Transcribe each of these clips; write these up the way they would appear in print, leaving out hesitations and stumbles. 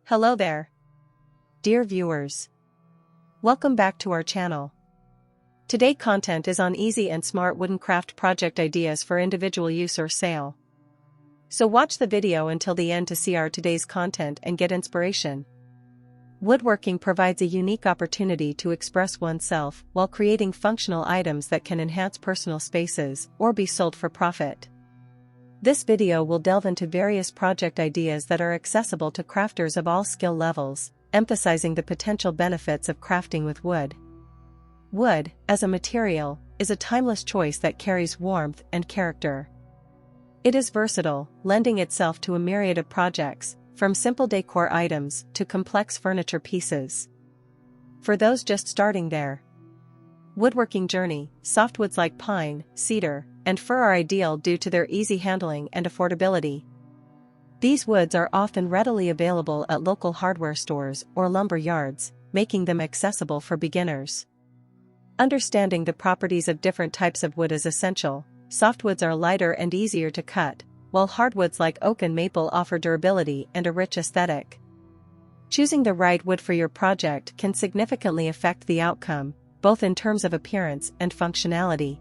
Hello there, dear viewers. Welcome back to our channel. Today content is on easy and smart wooden craft project ideas for individual use or sale. So watch the video until the end to see our today's content and get inspiration. Woodworking provides a unique opportunity to express oneself while creating functional items that can enhance personal spaces or be sold for profit. This video will delve into various project ideas that are accessible to crafters of all skill levels, emphasizing the potential benefits of crafting with wood. Wood, as a material, is a timeless choice that carries warmth and character. It is versatile, lending itself to a myriad of projects, from simple decor items to complex furniture pieces. For those just starting their woodworking journey, softwoods like pine, cedar, and fir are ideal due to their easy handling and affordability. These woods are often readily available at local hardware stores or lumber yards, making them accessible for beginners. Understanding the properties of different types of wood is essential. Softwoods are lighter and easier to cut, while hardwoods like oak and maple offer durability and a rich aesthetic. Choosing the right wood for your project can significantly affect the outcome, both in terms of appearance and functionality.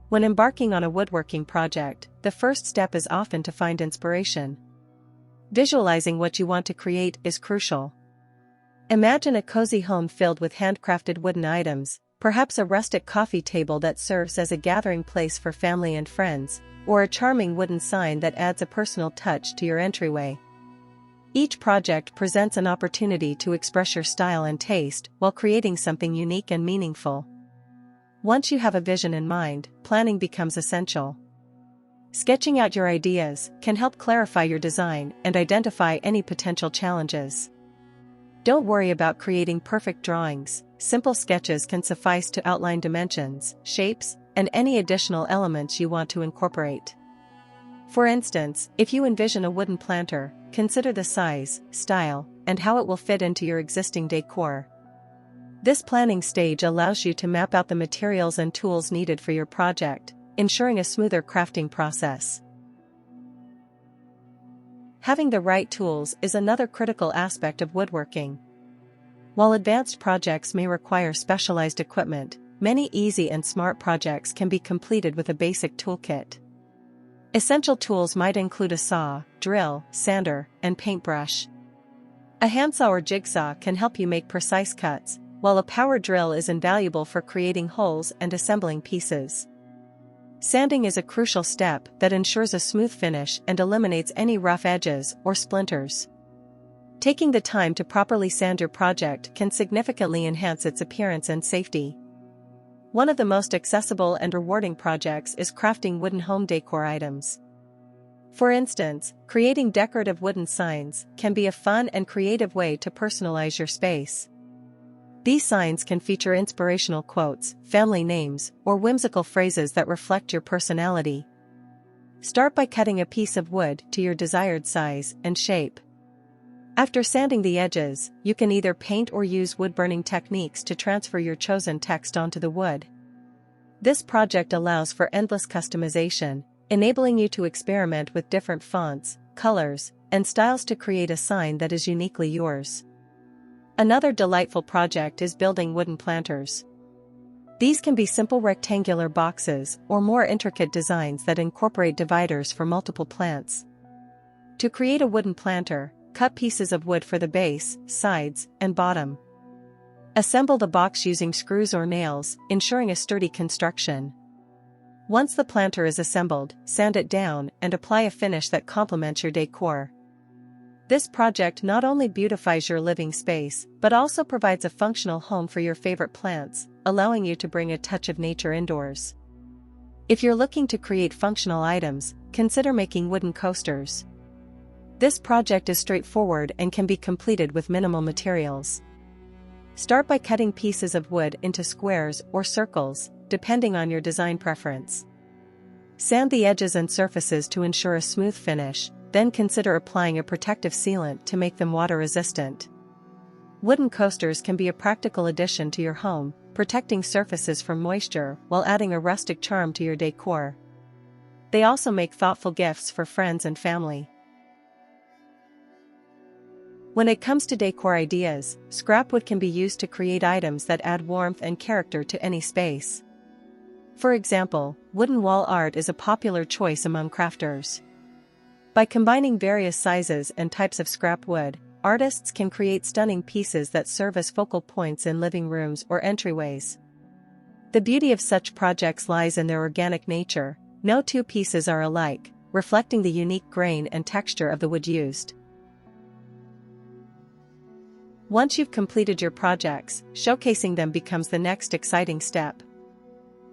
When embarking on a woodworking project, the first step is often to find inspiration. Visualizing what you want to create is crucial. Imagine a cozy home filled with handcrafted wooden items, perhaps a rustic coffee table that serves as a gathering place for family and friends, or a charming wooden sign that adds a personal touch to your entryway. Each project presents an opportunity to express your style and taste while creating something unique and meaningful. Once you have a vision in mind, planning becomes essential. Sketching out your ideas can help clarify your design and identify any potential challenges. Don't worry about creating perfect drawings. Simple sketches can suffice to outline dimensions, shapes, and any additional elements you want to incorporate. For instance, if you envision a wooden planter, consider the size, style, and how it will fit into your existing decor. This planning stage allows you to map out the materials and tools needed for your project, ensuring a smoother crafting process. Having the right tools is another critical aspect of woodworking. While advanced projects may require specialized equipment, many easy and smart projects can be completed with a basic toolkit. Essential tools might include a saw, drill, sander, and paintbrush. A handsaw or jigsaw can help you make precise cuts, while a power drill is invaluable for creating holes and assembling pieces. Sanding is a crucial step that ensures a smooth finish and eliminates any rough edges or splinters. Taking the time to properly sand your project can significantly enhance its appearance and safety. One of the most accessible and rewarding projects is crafting wooden home decor items. For instance, creating decorative wooden signs can be a fun and creative way to personalize your space. These signs can feature inspirational quotes, family names, or whimsical phrases that reflect your personality. Start by cutting a piece of wood to your desired size and shape. After sanding the edges, you can either paint or use wood-burning techniques to transfer your chosen text onto the wood. This project allows for endless customization, enabling you to experiment with different fonts, colors, and styles to create a sign that is uniquely yours. Another delightful project is building wooden planters. These can be simple rectangular boxes or more intricate designs that incorporate dividers for multiple plants. To create a wooden planter, cut pieces of wood for the base, sides, and bottom. Assemble the box using screws or nails, ensuring a sturdy construction. Once the planter is assembled, sand it down and apply a finish that complements your decor. This project not only beautifies your living space, but also provides a functional home for your favorite plants, allowing you to bring a touch of nature indoors. If you're looking to create functional items, consider making wooden coasters. This project is straightforward and can be completed with minimal materials. Start by cutting pieces of wood into squares or circles, depending on your design preference. Sand the edges and surfaces to ensure a smooth finish, then consider applying a protective sealant to make them water-resistant. Wooden coasters can be a practical addition to your home, protecting surfaces from moisture while adding a rustic charm to your decor. They also make thoughtful gifts for friends and family. When it comes to decor ideas, scrap wood can be used to create items that add warmth and character to any space. For example, wooden wall art is a popular choice among crafters. By combining various sizes and types of scrap wood, artists can create stunning pieces that serve as focal points in living rooms or entryways. The beauty of such projects lies in their organic nature. No two pieces are alike, reflecting the unique grain and texture of the wood used. Once you've completed your projects, showcasing them becomes the next exciting step.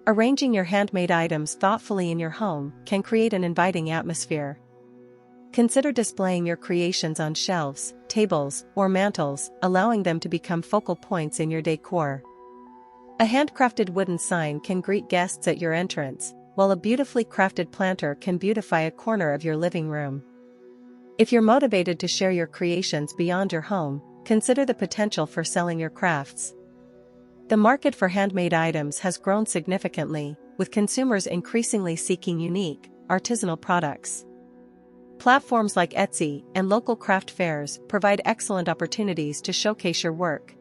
Arranging your handmade items thoughtfully in your home can create an inviting atmosphere. Consider displaying your creations on shelves, tables, or mantels, allowing them to become focal points in your decor. A handcrafted wooden sign can greet guests at your entrance, while a beautifully crafted planter can beautify a corner of your living room. If you're motivated to share your creations beyond your home, consider the potential for selling your crafts. The market for handmade items has grown significantly, with consumers increasingly seeking unique, artisanal products. Platforms like Etsy and local craft fairs provide excellent opportunities to showcase your work.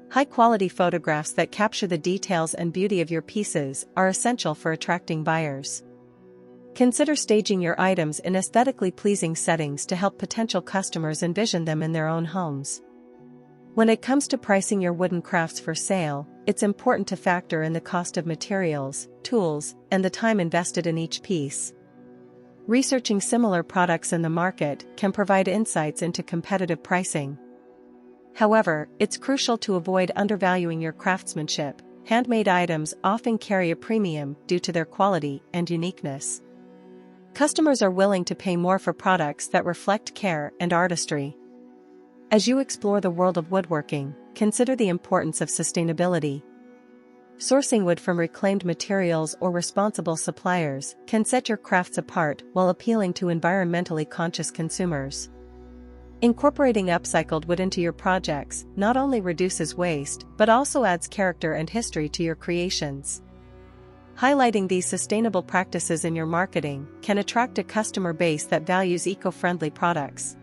High-quality photographs that capture the details and beauty of your pieces are essential for attracting buyers. Consider staging your items in aesthetically pleasing settings to help potential customers envision them in their own homes. When it comes to pricing your wooden crafts for sale, it's important to factor in the cost of materials, tools, and the time invested in each piece. Researching similar products in the market can provide insights into competitive pricing. However, it's crucial to avoid undervaluing your craftsmanship. Handmade items often carry a premium due to their quality and uniqueness. Customers are willing to pay more for products that reflect care and artistry. As you explore the world of woodworking, consider the importance of sustainability. Sourcing wood from reclaimed materials or responsible suppliers can set your crafts apart while appealing to environmentally conscious consumers. Incorporating upcycled wood into your projects not only reduces waste but also adds character and history to your creations. Highlighting these sustainable practices in your marketing can attract a customer base that values eco-friendly products.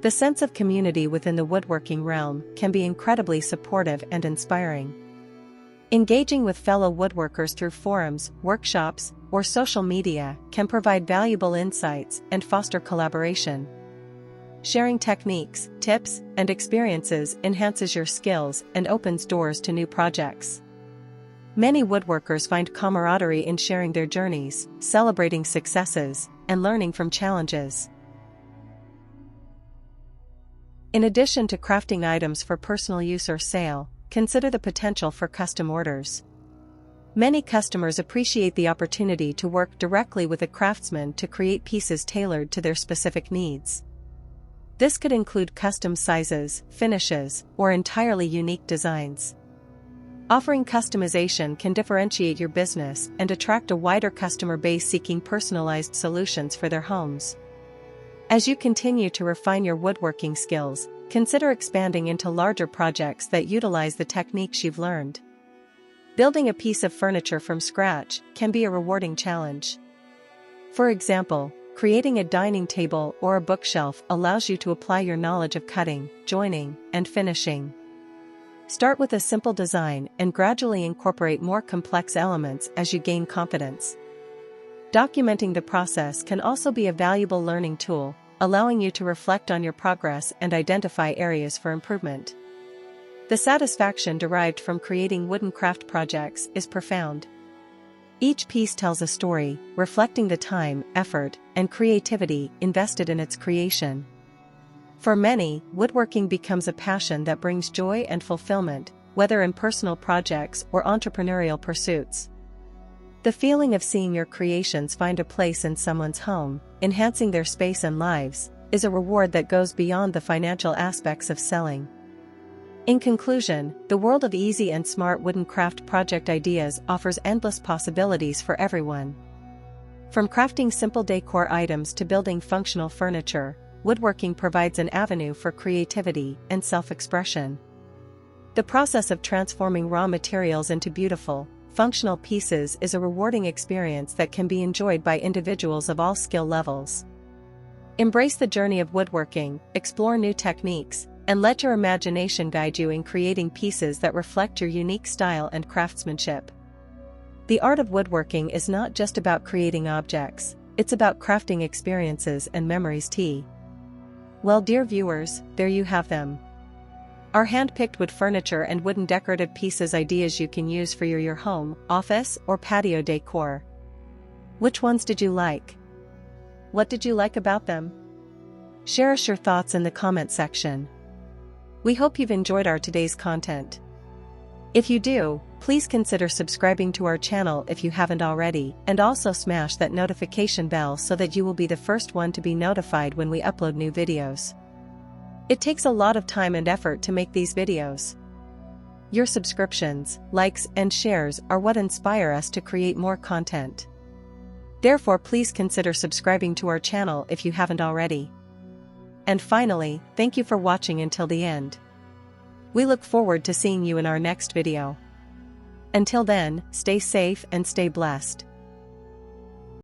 The sense of community within the woodworking realm can be incredibly supportive and inspiring. Engaging with fellow woodworkers through forums, workshops, or social media can provide valuable insights and foster collaboration. Sharing techniques, tips, and experiences enhances your skills and opens doors to new projects. Many woodworkers find camaraderie in sharing their journeys, celebrating successes, and learning from challenges. In addition to crafting items for personal use or sale, consider the potential for custom orders. Many customers appreciate the opportunity to work directly with a craftsman to create pieces tailored to their specific needs. This could include custom sizes, finishes, or entirely unique designs. Offering customization can differentiate your business and attract a wider customer base seeking personalized solutions for their homes. As you continue to refine your woodworking skills, consider expanding into larger projects that utilize the techniques you've learned. Building a piece of furniture from scratch can be a rewarding challenge. For example, creating a dining table or a bookshelf allows you to apply your knowledge of cutting, joining, and finishing. Start with a simple design and gradually incorporate more complex elements as you gain confidence. Documenting the process can also be a valuable learning tool, allowing you to reflect on your progress and identify areas for improvement. The satisfaction derived from creating wooden craft projects is profound. Each piece tells a story, reflecting the time, effort, and creativity invested in its creation. For many, woodworking becomes a passion that brings joy and fulfillment, whether in personal projects or entrepreneurial pursuits. The feeling of seeing your creations find a place in someone's home, enhancing their space and lives, is a reward that goes beyond the financial aspects of selling. In conclusion, the world of easy and smart wooden craft project ideas offers endless possibilities for everyone. From crafting simple decor items to building functional furniture, woodworking provides an avenue for creativity and self-expression. The process of transforming raw materials into beautiful, functional pieces is a rewarding experience that can be enjoyed by individuals of all skill levels. Embrace the journey of woodworking, explore new techniques, and let your imagination guide you in creating pieces that reflect your unique style and craftsmanship. The art of woodworking is not just about creating objects, it's about crafting experiences and memories too. Well, dear viewers, there you have them. Our hand-picked wood furniture and wooden decorative pieces ideas you can use for your home, office, or patio decor. Which ones did you like? What did you like about them? Share us your thoughts in the comment section. We hope you've enjoyed our today's content. If you do, please consider subscribing to our channel if you haven't already, and also smash that notification bell so that you will be the first one to be notified when we upload new videos. It takes a lot of time and effort to make these videos. Your subscriptions, likes, and shares are what inspire us to create more content. Therefore, please consider subscribing to our channel if you haven't already. And finally, thank you for watching until the end. We look forward to seeing you in our next video. Until then, stay safe and stay blessed.